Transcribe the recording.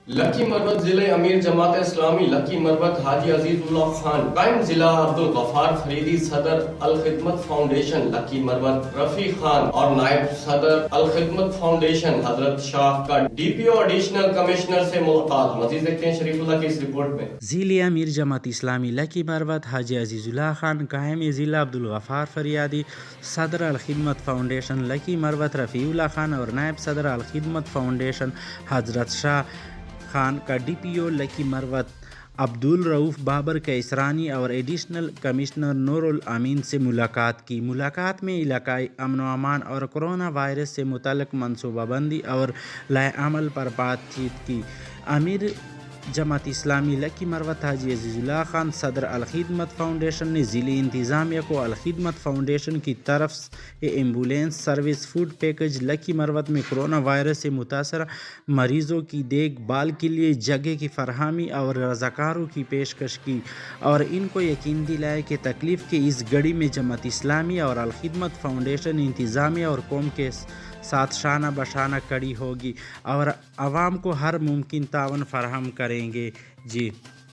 لکی مروت ضلع امیر جماعت اسلامی لکی مروت حاجی عزیز اللہ خان، قائم ضلع عبدالغفار فریدی، صدر الخدمت فاؤنڈیشن لکی مروت رفیق خان اور نائب صدر الخدمت فاؤنڈیشن حضرت شاہ کا ڈی پی او ایڈیشنل کمشنر سے ملاقات۔ مزید دیکھتے ہیں شریف اللہ کی اس رپورٹ میں۔ ضلع امیر جماعت اسلامی لکی مروت حاجی عزیز اللہ خان، قائم ضلع عبدالغفار فریدی، صدر الخدمت فاؤنڈیشن لکی مروت رفیع اللہ خان اور نائب صدر الخدمت فاؤنڈیشن حضرت شاہ خان کا ڈی پی او لکی مروت عبدالرؤف بابر کیسرانی اور ایڈیشنل کمشنر نور الامین سے ملاقات کی۔ ملاقات میں علاقائی امن و امان اور کرونا وائرس سے متعلق منصوبہ بندی اور لائحہ عمل پر بات چیت کی۔ امیر جماعت اسلامی لکی مروت حاجی عزیز اللہ خان، صدر الخدمت فاؤنڈیشن نے ضلعی انتظامیہ کو الخدمت فاؤنڈیشن کی طرف سے ایمبولینس سروس فوڈ پیکج لکی مروت میں کرونا وائرس سے متاثرہ مریضوں کی دیکھ بھال کے لیے جگہ کی فراہمی اور رضاکاروں کی پیشکش کی اور ان کو یقین دلایا کہ تکلیف کی اس گھڑی میں جماعت اسلامی اور الخدمت فاؤنڈیشن انتظامیہ اور قوم کے ساتھ شانہ بشانہ کھڑی ہوگی اور عوام کو ہر ممکن تعاون فراہم کریں گے۔